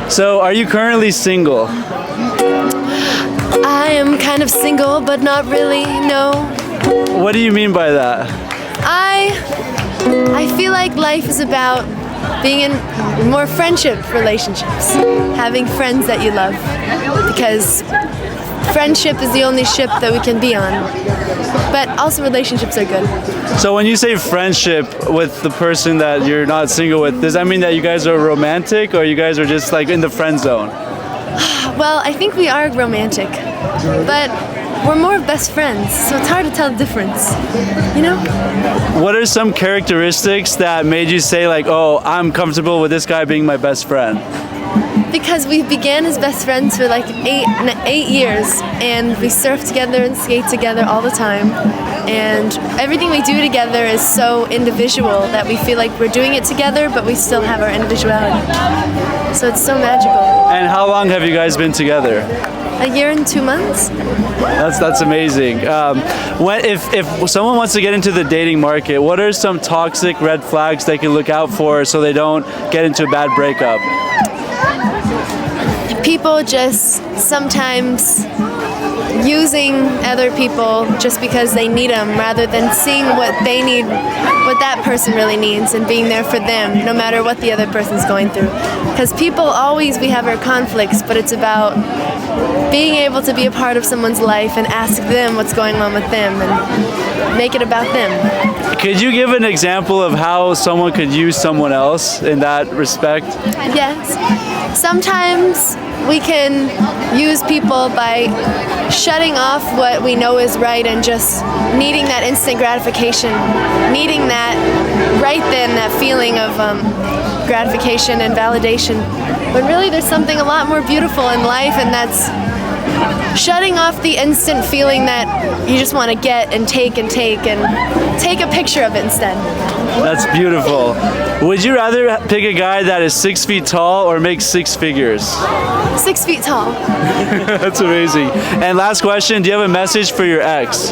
So, are you currently single? I am kind of single, but not really, no. What do you mean by that? I feel like life is about being in more friendship relationships, having friends that you love, because friendship is the only ship that we can be on. But also relationships are good. So when you say friendship with the person that you're not single with, does that mean that you guys are romantic or you guys are just like in the friend zone? Well, I think we are romantic, but we're more best friends, so it's hard to tell the difference, you know? What are some characteristics that made you say like, oh, I'm comfortable with this guy being my best friend? Because we began as best friends for like eight years, and we surf together and skate together all the time. And everything we do together is so individual that we feel like we're doing it together, but we still have our individuality. So it's so magical. And how long have you guys been together? A year and 2 months. That's amazing. If someone wants to get into the dating market, what are some toxic red flags they can look out for so they don't get into a bad breakup? People just sometimes using other people just because they need them rather than seeing what they need, what that person really needs, and being there for them no matter what the other person's going through. Because people always, we have our conflicts, but it's about being able to be a part of someone's life and ask them what's going on with them and make it about them. Could you give an example of how someone could use someone else in that respect? Yes. Sometimes we can use people by shutting off what we know is right and just needing that instant gratification, needing that right then, that feeling of gratification and validation. But really there's something a lot more beautiful in life, and that's shutting off the instant feeling that you just want to get and take and take a picture of it instead. That's beautiful. Would you rather pick a guy that is 6 feet tall or make 6 figures? 6 feet tall. That's amazing. And last question, do you have a message for your ex?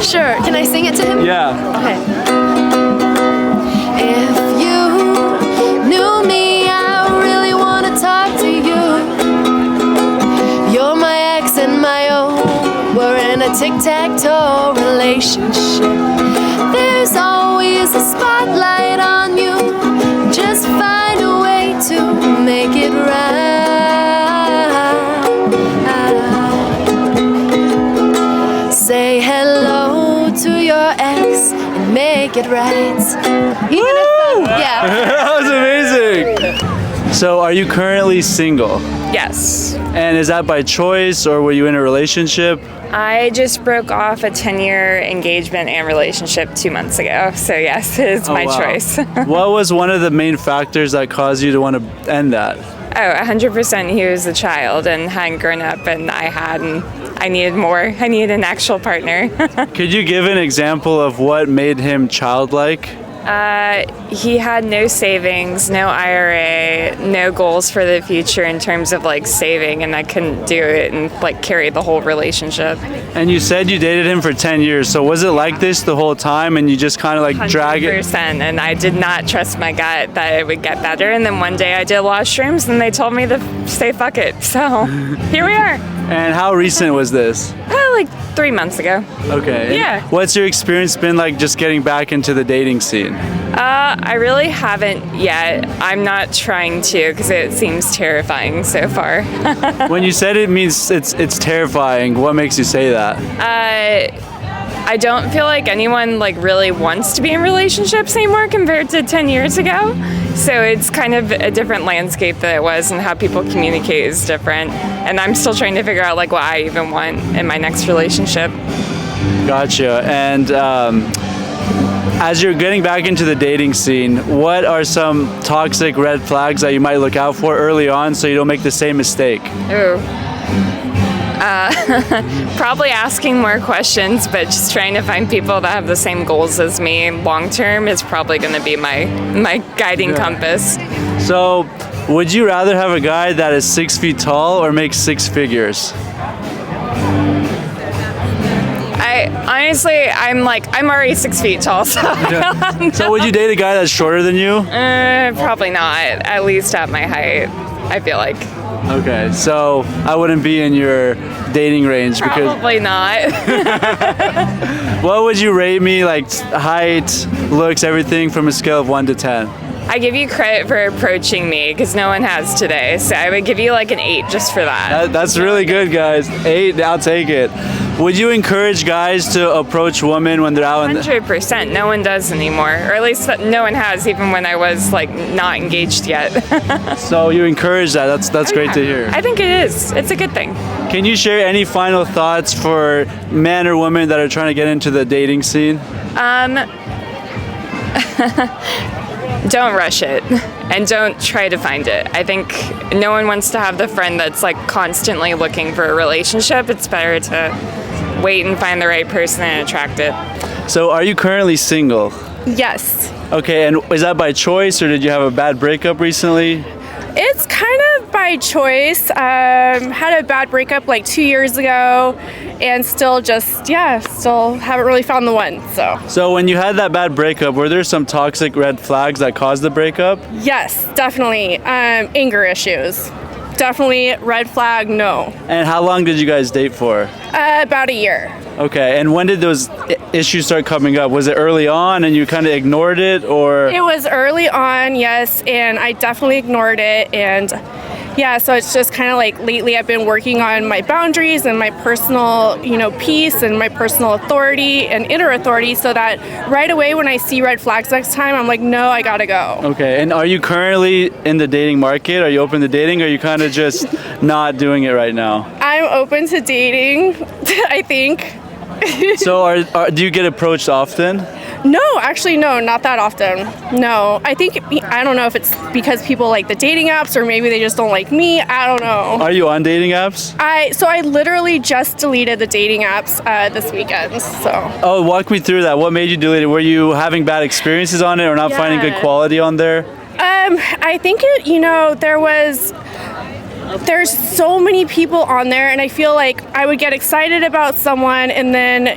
Sure. Can I sing it to him? Yeah. Okay. If you knew me, I really want to talk to you. You're my ex and my own. We're in a tic-tac-toe relationship. There's always a spotlight on you. Just find a way to make it right. Say hello to your ex and make it right. Even if yeah. That was amazing. So are you currently single? Yes. And is that by choice or were you in a relationship? I just broke off a 10-year engagement and relationship 2 months ago. So yes, it's my choice. What was one of the main factors that caused you to want to end that? Oh, 100% he was a child and hadn't grown up, and I had, and I needed more. I needed an actual partner. Could you give an example of what made him childlike? He had no savings, no IRA, no goals for the future in terms of like saving, and I couldn't do it and like carry the whole relationship. And you said you dated him for 10 years, so was it like this the whole time and you just kind of like drag it? 100%, and I did not trust my gut that it would get better, and then one day I did a lot of shrooms and they told me to say fuck it, so here we are. And how recent was this? Like 3 months ago. Okay. Yeah. What's your experience been like just getting back into the dating scene? I really haven't yet. I'm not trying to because it seems terrifying so far. When you said it means it's terrifying, what makes you say that? I don't feel like anyone like really wants to be in relationships anymore compared to 10 years ago. So it's kind of a different landscape than it was, and how people communicate is different. And I'm still trying to figure out like what I even want in my next relationship. Gotcha. And as you're getting back into the dating scene, what are some toxic red flags that you might look out for early on so you don't make the same mistake? Ooh. Probably asking more questions, but just trying to find people that have the same goals as me long term is probably going to be my guiding compass. So, would you rather have a guy that is 6 feet tall or make 6 figures? Honestly, I'm already 6 feet tall, so So would you date a guy that's shorter than you? probably not. At least at my height, I feel like. Okay, so I wouldn't be in your dating range because. Probably not. What would you rate me, like height, looks, everything from a scale of 1 to 10? I give you credit for approaching me because no one has today, so I would give you like an 8 just for that. That's really good, guys. 8, I'll take it. Would you encourage guys to approach women when they're out in the... 100%. No one does anymore, or at least no one has, even when I was like not engaged yet. So you encourage that. That's great to hear. I think it is. It's a good thing. Can you share any final thoughts for men or women that are trying to get into the dating scene? Don't rush it and don't try to find it. I think no one wants to have the friend that's like constantly looking for a relationship. It's better to wait and find the right person and attract it. So are you currently single? Yes. Okay, and is that by choice or did you have a bad breakup recently? It's kind of by choice. Had a bad breakup like 2 years ago, and still haven't really found the one. So when you had that bad breakup, were there some toxic red flags that caused the breakup? Yes, definitely. Anger issues. Definitely red flag, no. And how long did you guys date for? About a year. Okay, and when did those issues start coming up? Was it early on and you kind of ignored it, or? It was early on, yes, and I definitely ignored it. And yeah, so it's just kind of like lately I've been working on my boundaries and my personal, peace and my personal authority and inner authority, so that right away when I see red flags next time, I'm like, no, I gotta go. Okay, and are you currently in the dating market? Are you open to dating, or are you kind of just not doing it right now? I'm open to dating, I think. So do you get approached often? No, actually, no, not that often. No, I don't know if it's because people like the dating apps or maybe they just don't like me. I don't know. Are you on dating apps? I literally just deleted the dating apps this weekend. So. Oh, walk me through that. What made you delete it? Were you having bad experiences on it or not finding good quality on there? I think there's so many people on there, and I feel like I would get excited about someone, and then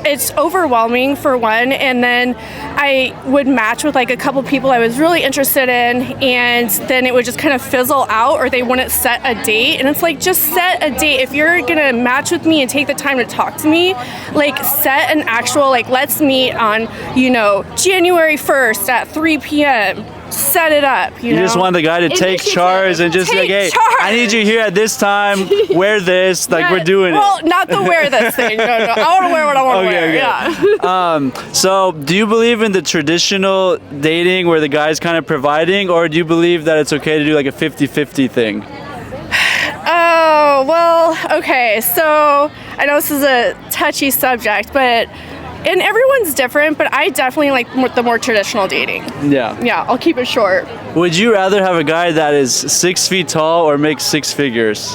it's overwhelming for one, and then I would match with like a couple people I was really interested in, and then it would just kind of fizzle out, or they wouldn't set a date. And it's like, just set a date. If you're gonna match with me and take the time to talk to me, like set an actual, like, let's meet on January 1st at 3 p.m. Set it up. You just want the guy to take charge and just like, hey, I need you here at this time. Wear this. Like, we're doing it. Well, not the wear this thing. No. I want to wear what I want to wear. Okay. Yeah. So do you believe in the traditional dating where the guy's kind of providing, or do you believe that it's okay to do like a 50-50 thing? Oh, well, okay. So I know this is a touchy subject, and everyone's different, but I definitely like the more traditional dating. Yeah. Yeah, I'll keep it short. Would you rather have a guy that is 6 feet tall or make 6 figures?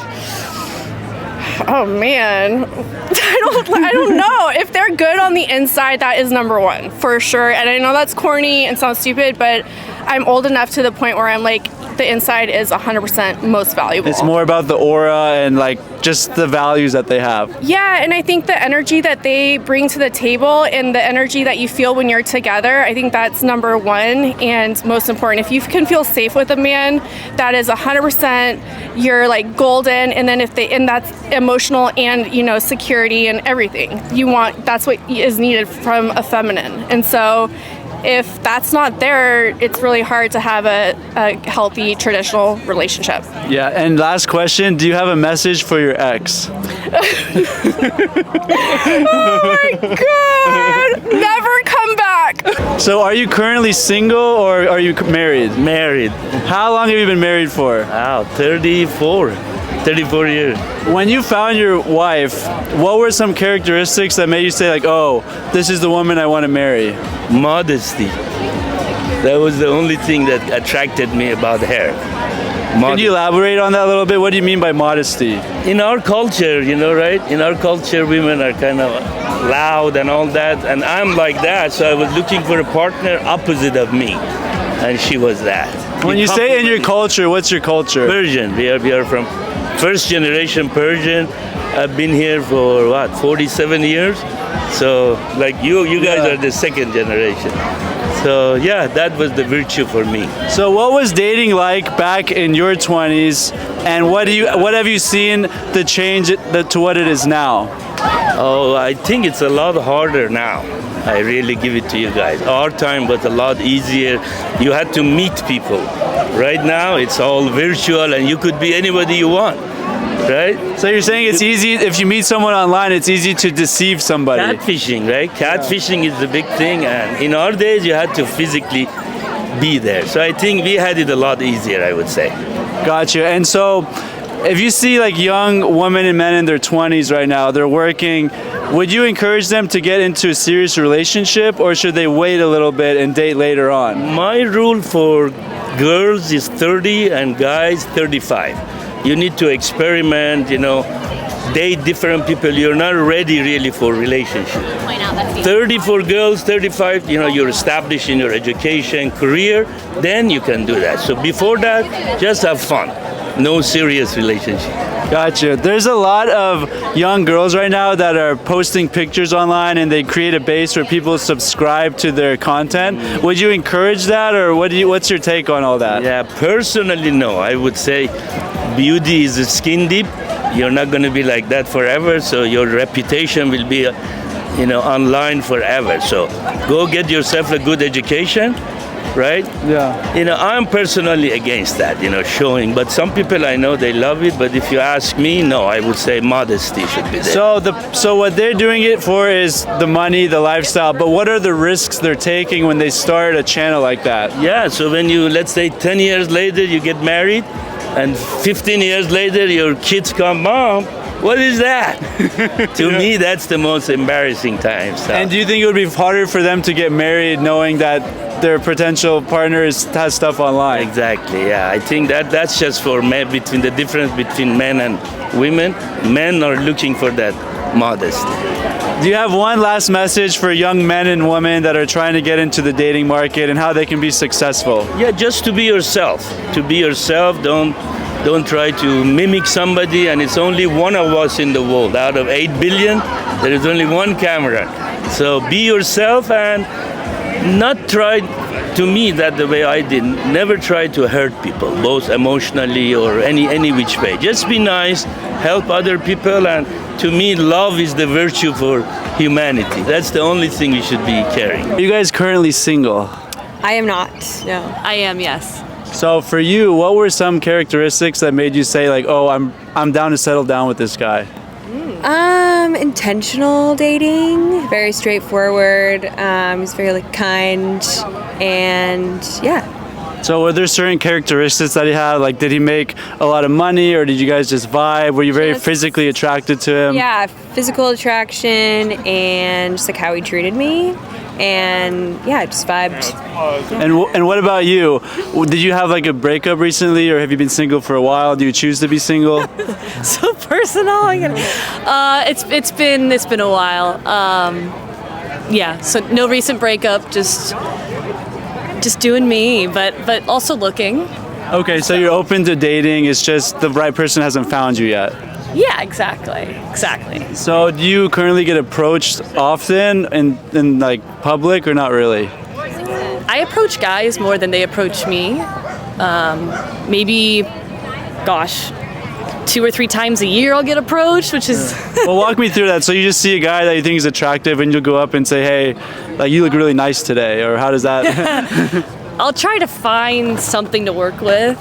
Oh man, I don't know. If they're good on the inside, that is number one for sure. And I know that's corny and sounds stupid, but I'm old enough to the point where I'm like, the inside is 100% most valuable. It's more about the aura and like just the values that they have. Yeah, and I think the energy that they bring to the table and the energy that you feel when you're together, I think that's number one and most important. If you can feel safe with a man, that is 100%, you're like golden. And then and that's emotional and security and everything that's what is needed from a feminine. And so if that's not there, it's really hard to have a healthy traditional relationship. Yeah, and last question, do you have a message for your ex? Oh my God! Never come back! So are you currently single or are you married? Married. How long have you been married for? 34 years. When you found your wife, what were some characteristics that made you say like, oh, this is the woman I want to marry? Modesty. That was the only thing that attracted me about her. Can you elaborate on that a little bit? What do you mean by modesty? In our culture, right? In our culture, women are kind of loud and all that, and I'm like that, so I was looking for a partner opposite of me, and she was that. When you say in your culture, what's your culture? Persian. We are from first generation Persian. I've been here for 47 years. So like you guys are the second generation. So yeah, that was the virtue for me. So what was dating like back in your 20s, and what have you seen the change to what it is now? Oh, I think it's a lot harder now. I really give it to you guys. Our time was a lot easier. You had to meet people. Right now, it's all virtual, and you could be anybody you want. Right? So you're saying it's easy, if you meet someone online, it's easy to deceive somebody. Catfishing, right? Catfishing is the big thing, and in our days, you had to physically be there. So I think we had it a lot easier, I would say. Gotcha. And so if you see like young women and men in their 20s right now, they're working, would you encourage them to get into a serious relationship, or should they wait a little bit and date later on? My rule for girls is 30 and guys 35. You need to experiment, date different people. You're not ready really for relationship. 30 for girls, 35, you're established in your education, career, then you can do that. So before that, just have fun. No serious relationship. Gotcha. There's a lot of young girls right now that are posting pictures online, and they create a base where people subscribe to their content. Would you encourage that, or what's your take on all that? Yeah, personally, no. I would say beauty is skin deep. You're not going to be like that forever, so your reputation will be, online forever. So go get yourself a good education. Right? Yeah. I'm personally against that, showing. But some people I know, they love it. But if you ask me, no, I would say modesty should be there. So what they're doing it for is the money, the lifestyle. But what are the risks they're taking when they start a channel like that? Yeah. So when let's say 10 years later, you get married, and 15 years later, your kids come, Mom, what is that? To me, that's the most embarrassing time. So. And do you think it would be harder for them to get married knowing that their potential partner has stuff online? Exactly, yeah. I think that's just for men, between the difference between men and women. Men are looking for that modesty. Do you have one last message for young men and women that are trying to get into the dating market and how they can be successful? Yeah, just to be yourself. To be yourself, don't try to mimic somebody, and it's only one of us in the world. Out of 8 billion, there is only one camera. So be yourself and not try to me that the way I did. Never try to hurt people, both emotionally or any which way. Just be nice, help other people, and to me, love is the virtue for humanity. That's the only thing we should be carrying. Are you guys currently single? I am not, no. I am, yes. So for you, what were some characteristics that made you say like, oh, I'm down to settle down with this guy? Intentional dating, very straightforward. He's very kind, and yeah. So were there certain characteristics that he had? Like, did he make a lot of money, or did you guys just vibe? Were you very physically attracted to him? Yeah, physical attraction and just like how he treated me. And yeah, just vibed. And what about you? Did you have like a breakup recently, or have you been single for a while? Do you choose to be single? So personal. It's been a while. Yeah. So no recent breakup. Just doing me, but also looking. Okay, so you're open to dating. It's just the right person hasn't found you yet. Yeah, exactly. So do you currently get approached often in like public, or not really? I approach guys more than they approach me. Maybe, 2 or 3 times a year I'll get approached, which is... Well, walk me through that. So you just see a guy that you think is attractive, and you'll go up and say, hey, like, you look really nice today, or how does that... I'll try to find something to work with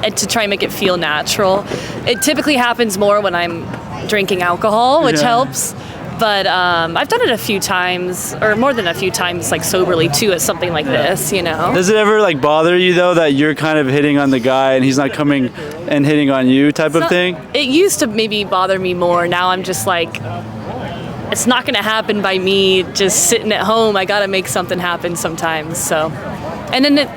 and to try and make it feel natural. It typically happens more when I'm drinking alcohol, which helps. But I've done it a few times, or more than a few times, like soberly too, at something like this, Does it ever like bother you though that you're kind of hitting on the guy and he's not coming and hitting on you type of thing? It used to maybe bother me more. Now I'm just like, it's not gonna happen by me just sitting at home. I gotta make something happen sometimes. So, and then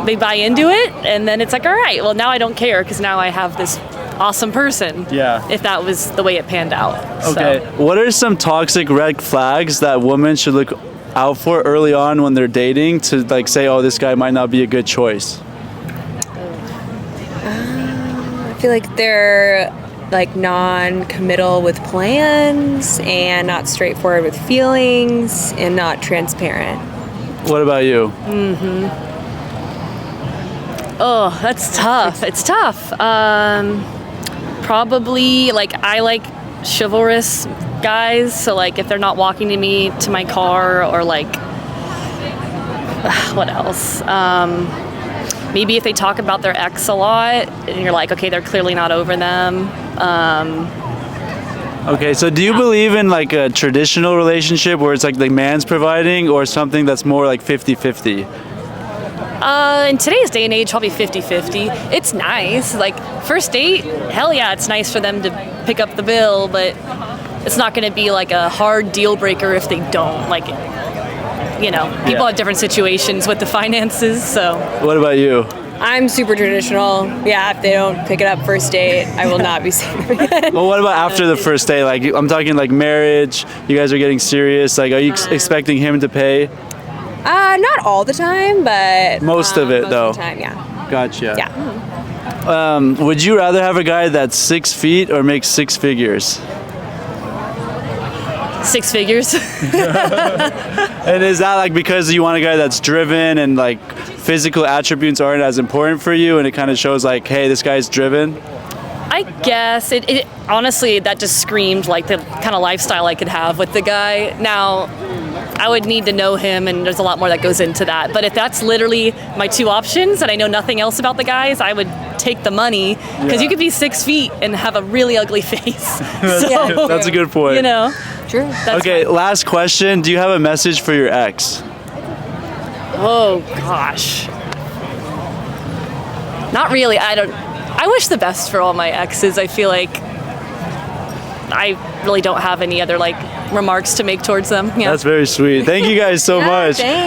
they buy into it, and then it's like, all right, well now I don't care because now I have this awesome person. Yeah. If that was the way it panned out. Okay. So. What are some toxic red flags that women should look out for early on when they're dating to like say, oh, this guy might not be a good choice? I feel like they're like non-committal with plans and not straightforward with feelings and not transparent. What about you? Oh, that's tough. It's tough. Probably like I like chivalrous guys. So like if they're not walking to me to my car or like what else? Maybe if they talk about their ex a lot and you're like, okay, they're clearly not over them. Okay, so do you believe in like a traditional relationship where it's like the man's providing or something that's more like 50-50? In today's day and age, probably 50-50. It's nice. Like, first date, hell yeah, it's nice for them to pick up the bill, but it's not going to be like a hard deal breaker if they don't. Like, you know, people have different situations with the finances, so. What about you? I'm super traditional. Yeah, if they don't pick it up first date, I will not be seeing them again. Well, what about after the first date? Like, I'm talking like marriage, you guys are getting serious. Like, are you expecting him to pay? Not all the time, but Most of it, most though. of the time, yeah. Gotcha. Yeah. Would you rather have a guy that's 6 feet or makes 6 figures? 6 figures. And is that like because you want a guy that's driven and like physical attributes aren't as important for you and it kind of shows like, hey, this guy's driven? I guess it honestly, that just screamed like the kind of lifestyle I could have with the guy. Now, I would need to know him, and there's a lot more that goes into that. But if that's literally my two options and I know nothing else about the guys, I would take the money because you could be 6 feet and have a really ugly face. So, That's a good point. you know. True. Okay, last question. Do you have a message for your ex? Oh gosh. Not really. I wish the best for all my exes. I feel like I really don't have any other like remarks to make towards them. Yeah. That's very sweet. Thank you guys so much. Thanks.